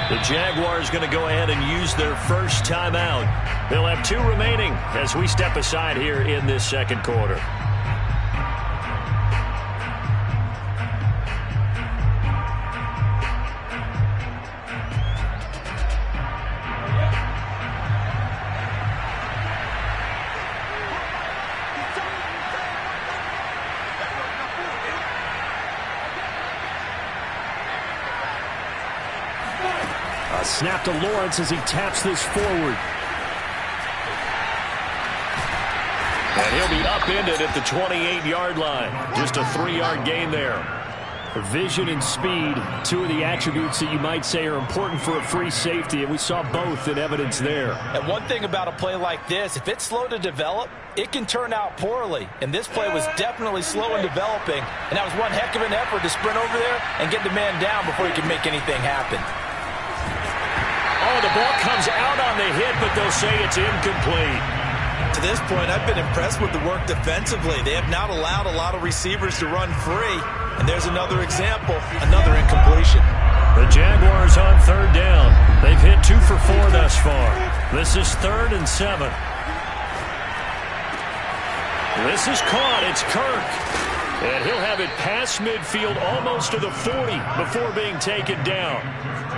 The Jaguars going to go ahead and use their first timeout. They'll have 2 remaining as we step aside here in this second quarter. Snap to Lawrence as he taps this forward. And he'll be upended at the 28-yard line. Just a 3-yard gain there. Vision and speed, 2 of the attributes that you might say are important for a free safety, and we saw both in evidence there. And one thing about a play like this, if it's slow to develop, it can turn out poorly. And this play was definitely slow in developing, and that was one heck of an effort to sprint over there and get the man down before he could make anything happen. Oh, the ball comes out on the hit, but they'll say it's incomplete. To this point, I've been impressed with the work defensively. They have not allowed a lot of receivers to run free. And there's another example, another incompletion. The Jaguars on 3rd down. They've hit 2 for 4 thus far. This is 3rd and 7. This is caught. It's Kirk. And he'll have it past midfield almost to the 40 before being taken down.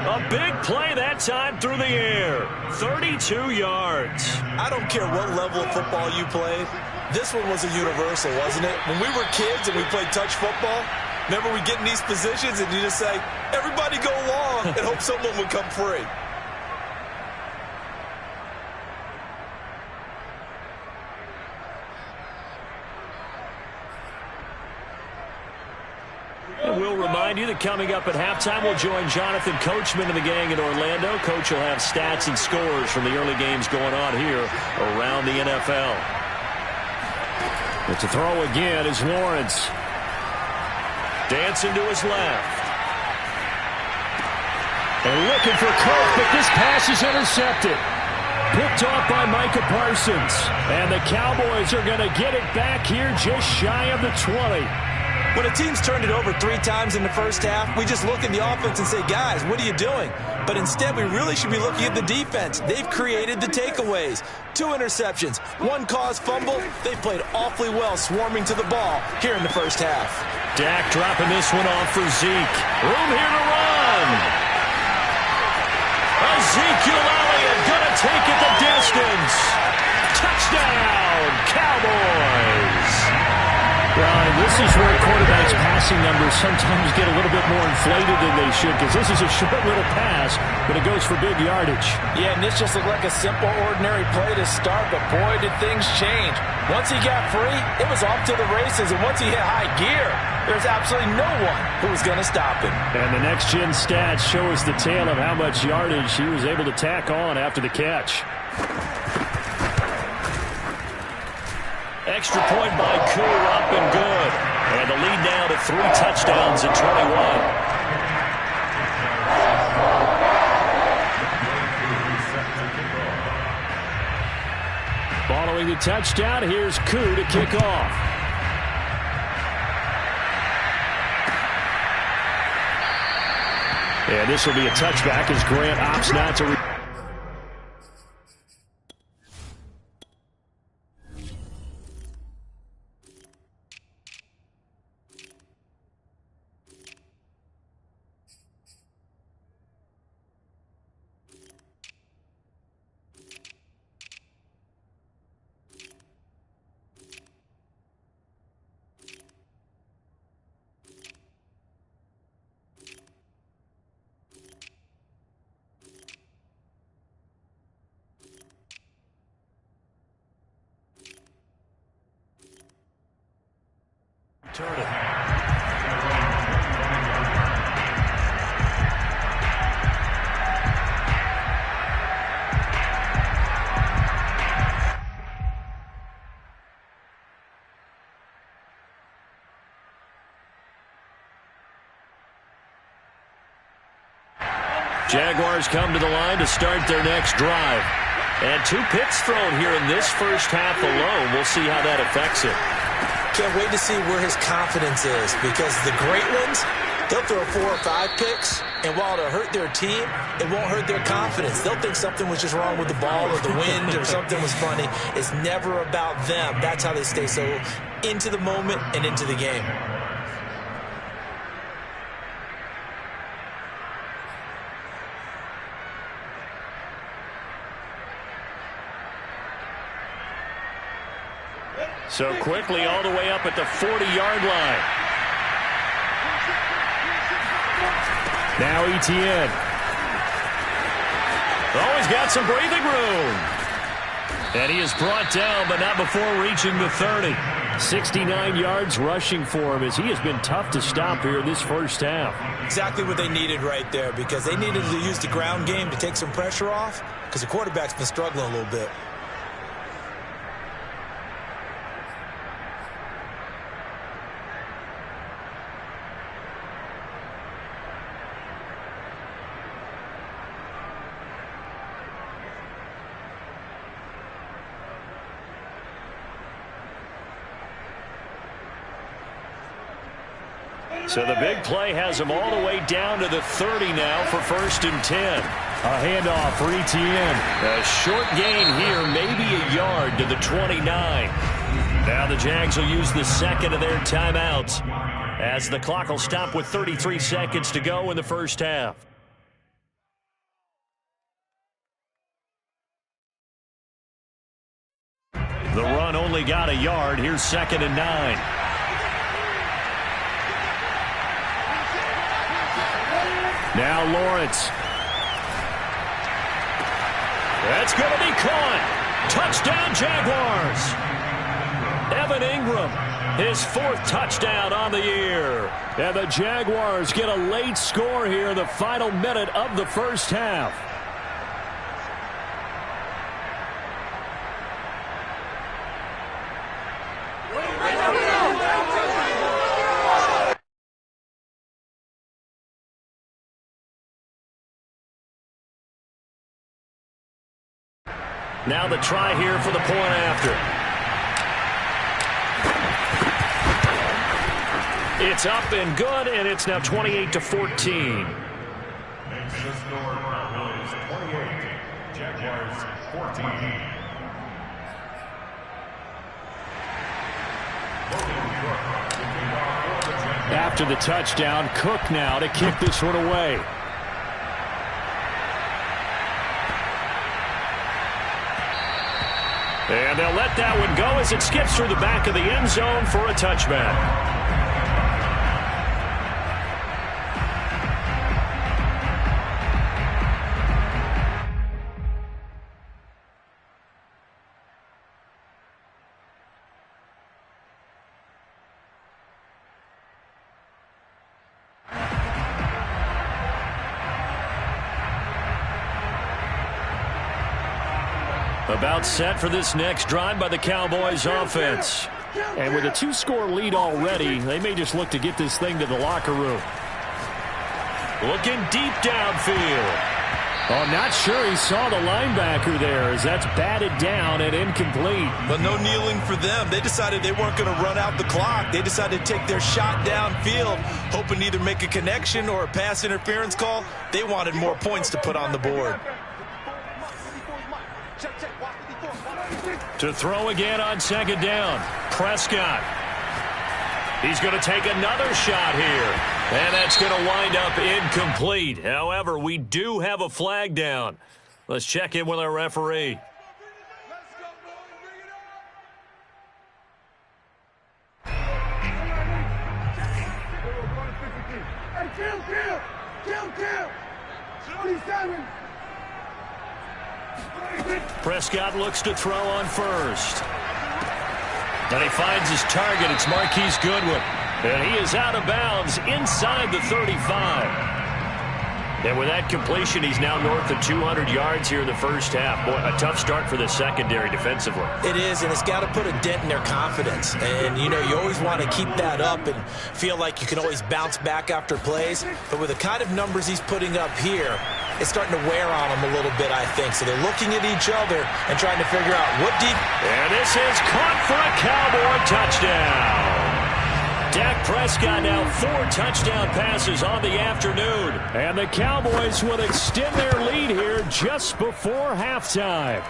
A big play that time through the air. 32 yards. I don't care what level of football you played. This one was a universal, wasn't it? When we were kids and we played touch football, remember we get in these positions and you just say, everybody go long, and hope someone would come free. And we'll remind you that coming up at halftime, we'll join Jonathan Coachman and the gang in Orlando. Coach will have stats and scores from the early games going on here around the NFL. But to throw again is Lawrence. Dancing to his left. And looking for Kirk, but this pass is intercepted. Picked off by Micah Parsons. And the Cowboys are going to get it back here just shy of the 20. When a team's turned it over 3 times in the first half, we just look at the offense and say, guys, what are you doing? But instead, we really should be looking at the defense. They've created the takeaways. 2 interceptions, 1 caused fumble. They've played awfully well swarming to the ball here in the first half. Dak dropping this one off for Zeke. Room here to run. Ezekiel Elliott going to take it the distance. Touchdown, Cowboys. Well, this is where quarterbacks' passing numbers sometimes get a little bit more inflated than they should, because this is a short little pass, but it goes for big yardage. Yeah, and this just looked like a simple, ordinary play to start, but boy, did things change. Once he got free, it was off to the races, and once he hit high gear, there's absolutely no one who was going to stop him. And the next-gen stats show us the tale of how much yardage he was able to tack on after the catch. Extra point by Koo, up and good. And the lead now to 3 touchdowns at 21. Following the touchdown, here's Koo to kick off. And this will be a touchback as Grant opts not to... Turn it. Jaguars come to the line to start their next drive. And 2 picks thrown here in this first half alone. We'll see how that affects it. Can't wait to see where his confidence is, because the great ones, they'll throw 4 or 5 picks, and while it'll hurt their team, it won't hurt their confidence. They'll think something was just wrong with the ball or the wind or something was funny. It's never about them. That's how they stay so into the moment and into the game. So quickly all the way up at the 40-yard line. Now Etienne. Oh, he's got some breathing room. And he is brought down, but not before reaching the 30. 69 yards rushing for him, as he has been tough to stop here in this first half. Exactly what they needed right there, because they needed to use the ground game to take some pressure off, because the quarterback's been struggling a little bit. So the big play has him all the way down to the 30 now for 1st and 10. A handoff for Etienne. A short gain here, maybe a yard to the 29. Now the Jags will use the second of their timeouts, as the clock will stop with 33 seconds to go in the first half. The run only got a yard. Here's 2nd and 9. Now Lawrence. That's going to be caught. Touchdown Jaguars. Evan Ingram, his 4th touchdown on the year. And the Jaguars get a late score here in the final minute of the first half. Now the try here for the point after. It's up and good, and it's now 28-14. Makes the score Cowboys 28, Jaguars 14. After the touchdown, Cook now to kick this one away. And they'll let that one go as it skips through the back of the end zone for a touchback. About set for this next drive by the Cowboys offense. And with a 2-score lead already, they may just look to get this thing to the locker room. Looking deep downfield. Oh, not sure he saw the linebacker there, as that's batted down and incomplete. But no kneeling for them. They decided they weren't going to run out the clock. They decided to take their shot downfield, hoping to either make a connection or a pass interference call. They wanted more points to put on the board. To throw again on 2nd down. Prescott. He's going to take another shot here. And that's going to wind up incomplete. However, we do have a flag down. Let's check in with our referee. Prescott looks to throw on 1st. And he finds his target. It's Marquise Goodwin. And he is out of bounds inside the 35. And with that completion, he's now north of 200 yards here in the first half. Boy, a tough start for the secondary defensively. It is, and it's got to put a dent in their confidence. And, you know, you always want to keep that up and feel like you can always bounce back after plays. But with the kind of numbers he's putting up here, it's starting to wear on them a little bit, I think. So they're looking at each other and trying to figure out what deep. And this is caught for a Cowboy touchdown. Dak Prescott now 4 touchdown passes on the afternoon. And the Cowboys will extend their lead here just before halftime.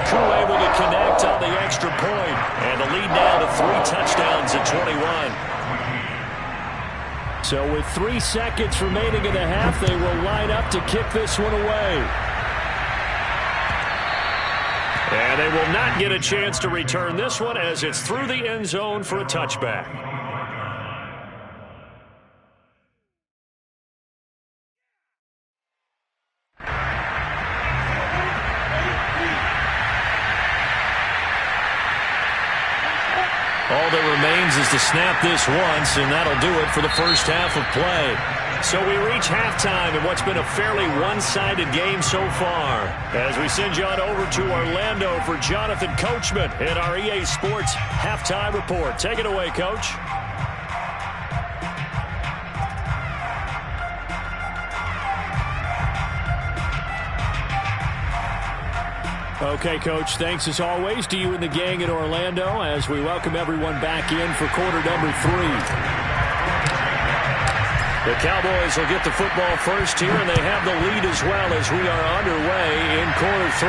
Crew able to connect on the extra point. And the lead now to 3 touchdowns at 21. So with 3 seconds remaining in the half, they will line up to kick this one away. And they will not get a chance to return this one as it's through the end zone for a touchback. All that remains is to snap this once, and that'll do it for the first half of play. So we reach halftime in what's been a fairly one-sided game so far. As we send you on over to Orlando for Jonathan Coachman in our EA Sports Halftime Report. Take it away, Coach. Okay, Coach, thanks as always to you and the gang in Orlando as we welcome everyone back in for quarter number 3. The Cowboys will get the football first here, and they have the lead as well as we are underway in quarter 3.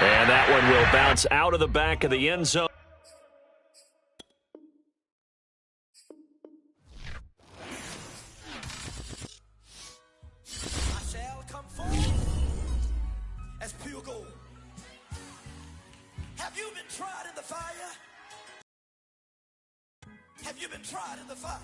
And that one will bounce out of the back of the end zone. I shall come forth as pure gold. Have you been tried in the fire? Have you been tried in the fire?